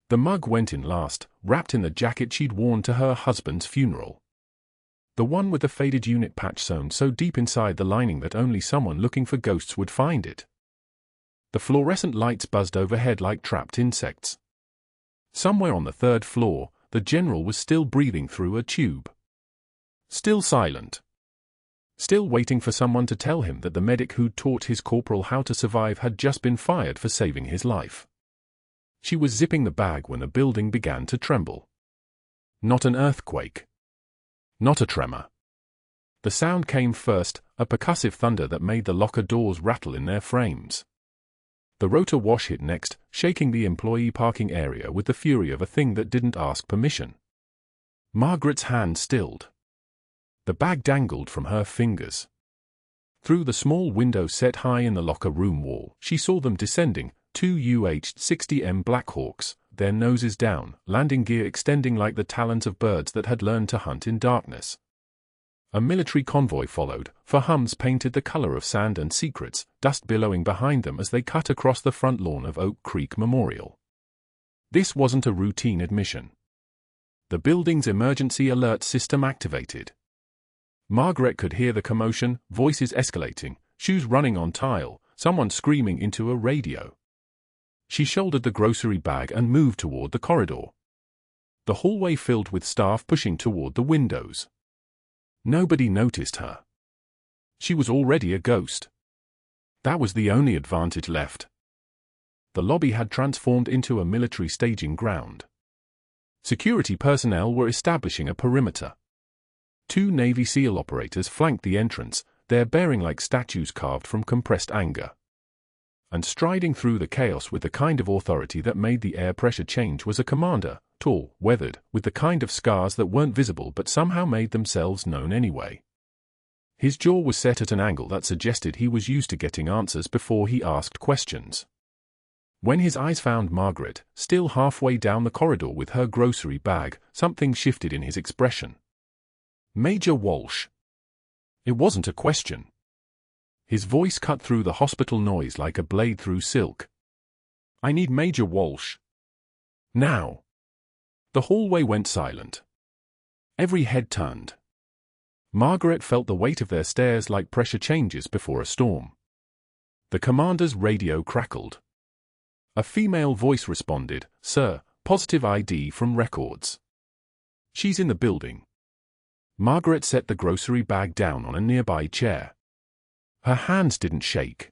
The mug went in last, wrapped in the jacket she'd worn to her husband's funeral. The one with the faded unit patch sewn so deep inside the lining that only someone looking for ghosts would find it. The fluorescent lights buzzed overhead like trapped insects. Somewhere on the 3rd floor, the general was still breathing through a tube. Still silent. Still waiting for someone to tell him that the medic who'd taught his corporal how to survive had just been fired for saving his life. She was zipping the bag when the building began to tremble. Not an earthquake. Not a tremor. The sound came first, a percussive thunder that made the locker doors rattle in their frames. The rotor wash hit next, shaking the employee parking area with the fury of a thing that didn't ask permission. Margaret's hand stilled. The bag dangled from her fingers. Through the small window set high in the locker room wall, she saw them descending, 2 UH-60M Blackhawks, their noses down, landing gear extending like the talons of birds that had learned to hunt in darkness. A military convoy followed, for hums painted the color of sand and secrets, dust billowing behind them as they cut across the front lawn of Oak Creek Memorial. This wasn't a routine admission. The building's emergency alert system activated. Margaret could hear the commotion, voices escalating, shoes running on tile, someone screaming into a radio. She shouldered the grocery bag and moved toward the corridor. The hallway filled with staff pushing toward the windows. Nobody noticed her. She was already a ghost. That was the only advantage left. The lobby had transformed into a military staging ground. Security personnel were establishing a perimeter. 2 Navy SEAL operators flanked the entrance, their bearing like statues carved from compressed anger. And striding through the chaos with the kind of authority that made the air pressure change was a commander, tall, weathered, with the kind of scars that weren't visible but somehow made themselves known anyway. His jaw was set at an angle that suggested he was used to getting answers before he asked questions. When his eyes found Margaret, still halfway down the corridor with her grocery bag, something shifted in his expression. Major Walsh. It wasn't a question. His voice cut through the hospital noise like a blade through silk. I need Major Walsh. Now. The hallway went silent. Every head turned. Margaret felt the weight of their stares like pressure changes before a storm. The commander's radio crackled. A female voice responded, "Sir, positive ID from records." "She's in the building." Margaret set the grocery bag down on a nearby chair. Her hands didn't shake.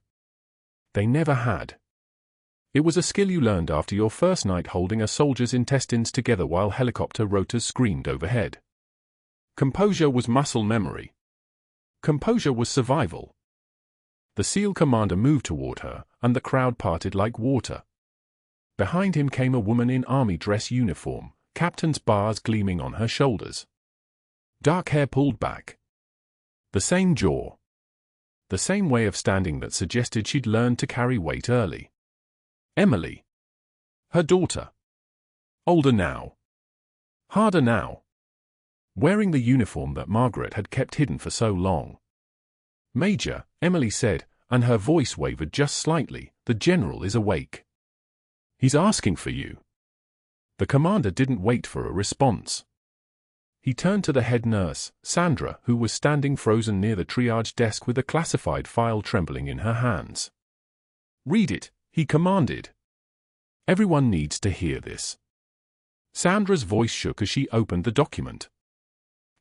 They never had. It was a skill you learned after your first night holding a soldier's intestines together while helicopter rotors screamed overhead. Composure was muscle memory. Composure was survival. The SEAL commander moved toward her, and the crowd parted like water. Behind him came a woman in army dress uniform, captain's bars gleaming on her shoulders. Dark hair pulled back. The same jaw. The same way of standing that suggested she'd learned to carry weight early. Emily. Her daughter. Older now. Harder now. Wearing the uniform that Margaret had kept hidden for so long. "Major," Emily said, and her voice wavered just slightly, "the general is awake. He's asking for you." The commander didn't wait for a response. He turned to the head nurse, Sandra, who was standing frozen near the triage desk with a classified file trembling in her hands. "Read it," he commanded. "Everyone needs to hear this." Sandra's voice shook as she opened the document.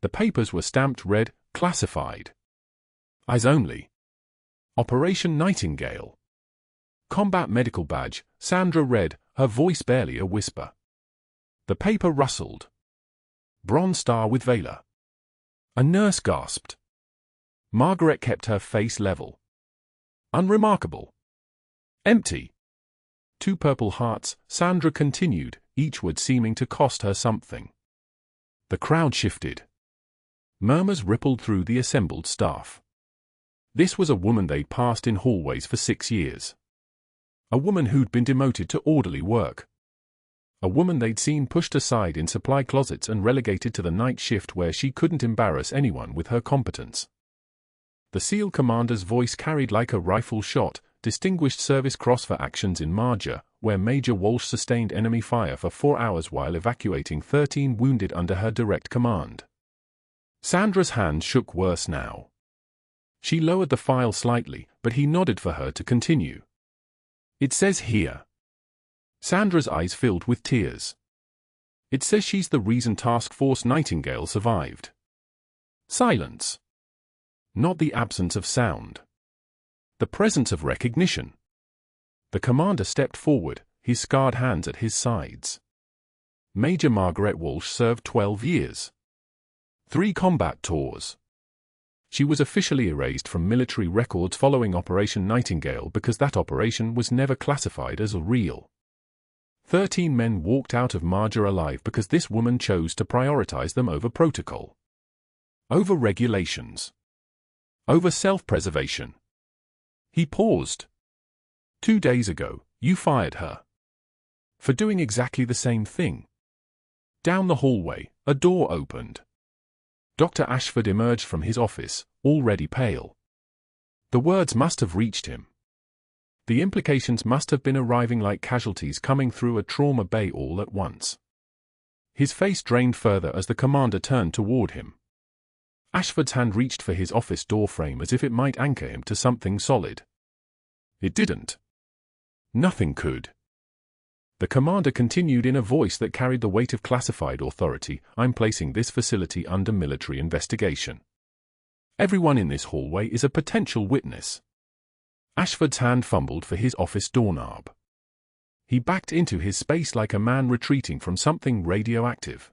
The papers were stamped red, classified. Eyes only. Operation Nightingale. Combat medical badge, Sandra read, her voice barely a whisper. The paper rustled. Bronze star with Valor. A nurse gasped. Margaret kept her face level. Unremarkable. Empty. 2 purple hearts, Sandra continued, each word seeming to cost her something. The crowd shifted. Murmurs rippled through the assembled staff. This was a woman they'd passed in hallways for 6 years. A woman who'd been demoted to orderly work. A woman they'd seen pushed aside in supply closets and relegated to the night shift where she couldn't embarrass anyone with her competence. The SEAL commander's voice carried like a rifle shot, Distinguished Service Cross for actions in Marja, where Major Walsh sustained enemy fire for 4 hours while evacuating 13 wounded under her direct command. Sandra's hand shook worse now. She lowered the file slightly, but he nodded for her to continue. "It says here." Sandra's eyes filled with tears. "It says she's the reason Task Force Nightingale survived." Silence. Not the absence of sound. The presence of recognition. The commander stepped forward, his scarred hands at his sides. Major Margaret Walsh served 12 years. 3 combat tours. She was officially erased from military records following Operation Nightingale because that operation was never classified as real. 13 men walked out of Marja alive because this woman chose to prioritize them over protocol. Over regulations. Over self-preservation. He paused. 2 days ago, you fired her. For doing exactly the same thing. Down the hallway, a door opened. Dr. Ashford emerged from his office, already pale. The words must have reached him. The implications must have been arriving like casualties coming through a trauma bay all at once. His face drained further as the commander turned toward him. Ashford's hand reached for his office door frame as if it might anchor him to something solid. It didn't. Nothing could. The commander continued in a voice that carried the weight of classified authority, "I'm placing this facility under military investigation. Everyone in this hallway is a potential witness." Ashford's hand fumbled for his office doorknob. He backed into his space like a man retreating from something radioactive.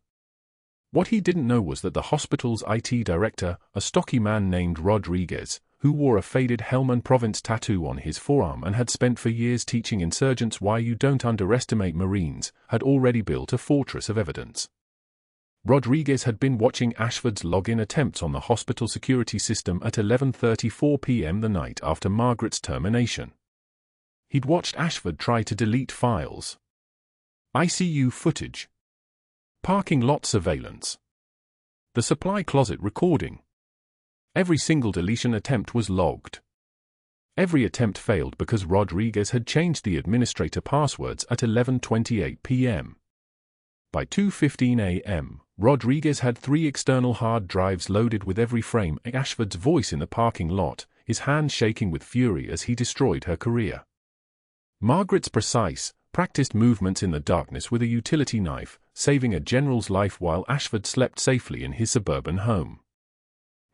What he didn't know was that the hospital's IT director, a stocky man named Rodriguez, who wore a faded Helmand Province tattoo on his forearm and had spent for years teaching insurgents why you don't underestimate Marines, had already built a fortress of evidence. Rodriguez had been watching Ashford's login attempts on the hospital security system at 11:34 p.m. the night after Margaret's termination. He'd watched Ashford try to delete files. ICU footage. Parking lot surveillance. The supply closet recording. Every single deletion attempt was logged. Every attempt failed because Rodriguez had changed the administrator passwords at 11:28 p.m. By 2:15 a.m., Rodriguez had 3 external hard drives loaded with every frame of Ashford's voice in the parking lot, his hands shaking with fury as he destroyed her career. Margaret's precise, practiced movements in the darkness with a utility knife, saving a general's life while Ashford slept safely in his suburban home.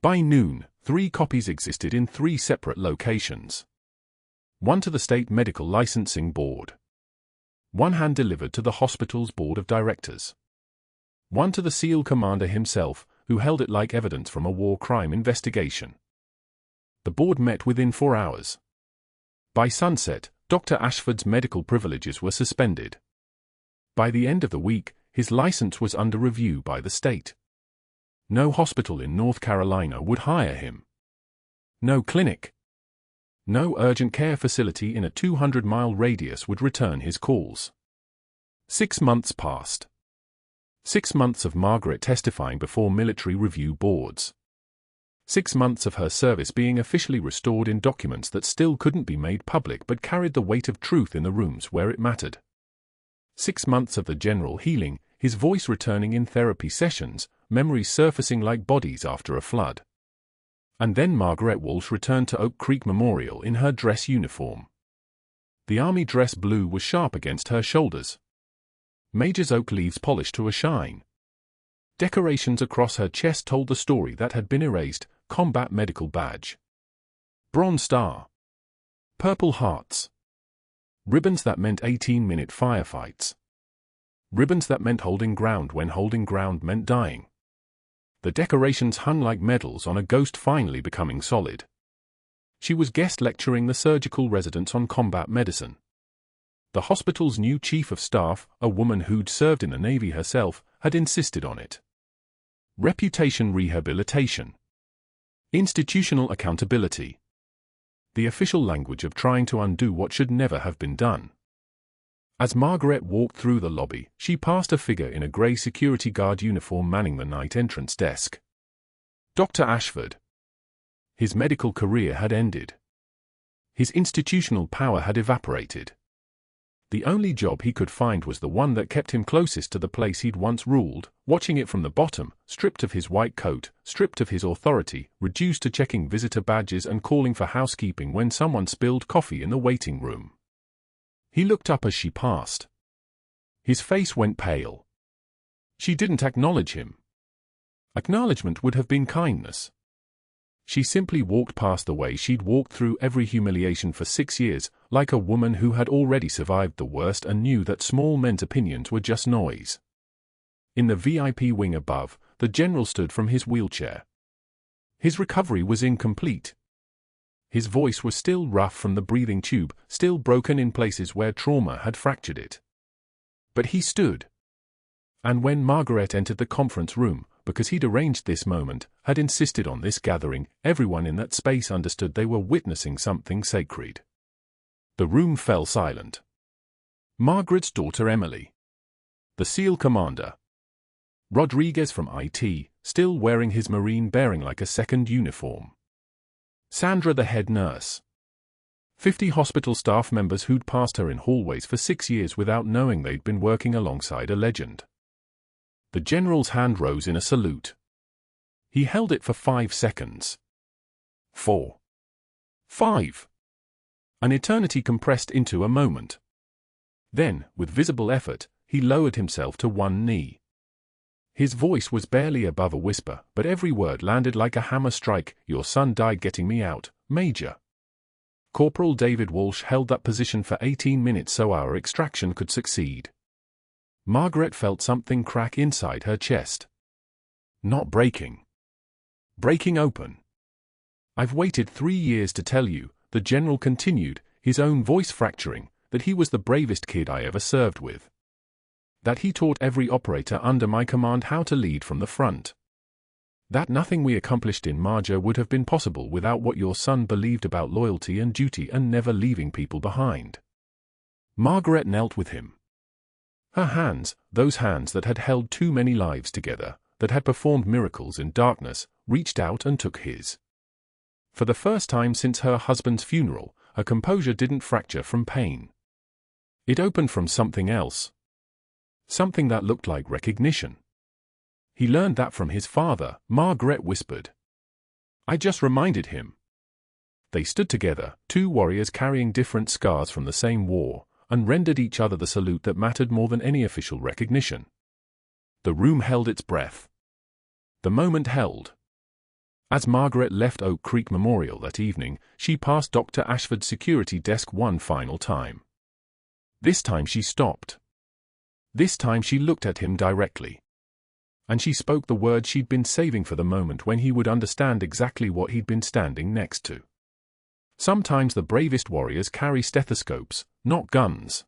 By noon, 3 copies existed in 3 separate locations. One to the State Medical Licensing Board. One hand-delivered to the hospital's board of directors. One to the SEAL commander himself, who held it like evidence from a war crime investigation. The board met within 4 hours. By sunset, Dr. Ashford's medical privileges were suspended. By the end of the week, his license was under review by the state. No hospital in North Carolina would hire him. No clinic. No urgent care facility in a 200-mile radius would return his calls. 6 months passed. 6 months of Margaret testifying before military review boards. 6 months of her service being officially restored in documents that still couldn't be made public but carried the weight of truth in the rooms where it mattered. 6 months of the general healing, his voice returning in therapy sessions, memories surfacing like bodies after a flood. And then Margaret Walsh returned to Oak Creek Memorial in her dress uniform. The army dress blue was sharp against her shoulders. Major's oak leaves polished to a shine. Decorations across her chest told the story that had been erased: combat medical badge, Bronze Star, Purple Hearts, ribbons that meant 18-minute firefights, ribbons that meant holding ground when holding ground meant dying. The decorations hung like medals on a ghost finally becoming solid. She was guest lecturing the surgical residents on combat medicine. The hospital's new chief of staff, a woman who'd served in the Navy herself, had insisted on it. Reputation rehabilitation. Institutional accountability. The official language of trying to undo what should never have been done. As Margaret walked through the lobby, she passed a figure in a grey security guard uniform manning the night entrance desk. Dr. Ashford. His medical career had ended. His institutional power had evaporated. The only job he could find was the one that kept him closest to the place he'd once ruled, watching it from the bottom, stripped of his white coat, stripped of his authority, reduced to checking visitor badges and calling for housekeeping when someone spilled coffee in the waiting room. He looked up as she passed. His face went pale. She didn't acknowledge him. Acknowledgement would have been kindness. She simply walked past the way she'd walked through every humiliation for 6 years, like a woman who had already survived the worst and knew that small men's opinions were just noise. In the VIP wing above, the general stood from his wheelchair. His recovery was incomplete. His voice was still rough from the breathing tube, still broken in places where trauma had fractured it. But he stood. And when Margaret entered the conference room, because he'd arranged this moment, had insisted on this gathering, everyone in that space understood they were witnessing something sacred. The room fell silent. Margaret's daughter Emily. The SEAL commander. Rodriguez from IT, still wearing his Marine bearing like a second uniform. Sandra the head nurse. 50 hospital staff members who'd passed her in hallways for 6 years without knowing they'd been working alongside a legend. The general's hand rose in a salute. He held it for 5 seconds. 4. 5. An eternity compressed into a moment. Then, with visible effort, he lowered himself to one knee. His voice was barely above a whisper, but every word landed like a hammer strike. "Your son died getting me out, Major." Corporal David Walsh held that position for 18 minutes so our extraction could succeed. Margaret felt something crack inside her chest. Not breaking. Breaking open. "I've waited 3 years to tell you," the general continued, his own voice fracturing, "that he was the bravest kid I ever served with. That he taught every operator under my command how to lead from the front. That nothing we accomplished in Marja would have been possible without what your son believed about loyalty and duty and never leaving people behind." Margaret knelt with him. Her hands, those hands that had held too many lives together, that had performed miracles in darkness, reached out and took his. For the first time since her husband's funeral, her composure didn't fracture from pain. It opened from something else. Something that looked like recognition. He learned that from his father, Margaret whispered. I just reminded him. They stood together, two warriors carrying different scars from the same war, and rendered each other the salute that mattered more than any official recognition. The room held its breath. The moment held. As Margaret left Oak Creek Memorial that evening, she passed Dr. Ashford's security desk one final time. This time she stopped. This time she looked at him directly. And she spoke the words she'd been saving for the moment when he would understand exactly what he'd been standing next to. Sometimes the bravest warriors carry stethoscopes, not guns.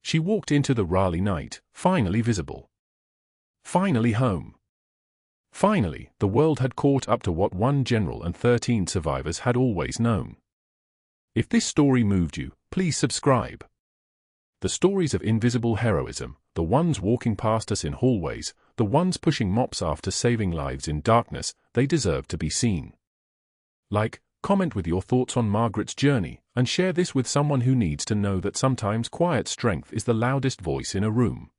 She walked into the Raleigh night, finally visible. Finally home. Finally, the world had caught up to what one general and 13 survivors had always known. If this story moved you, please subscribe. The stories of invisible heroism, the ones walking past us in hallways, the ones pushing mops after saving lives in darkness, they deserve to be seen. Like, comment with your thoughts on Margaret's journey, and share this with someone who needs to know that sometimes quiet strength is the loudest voice in a room.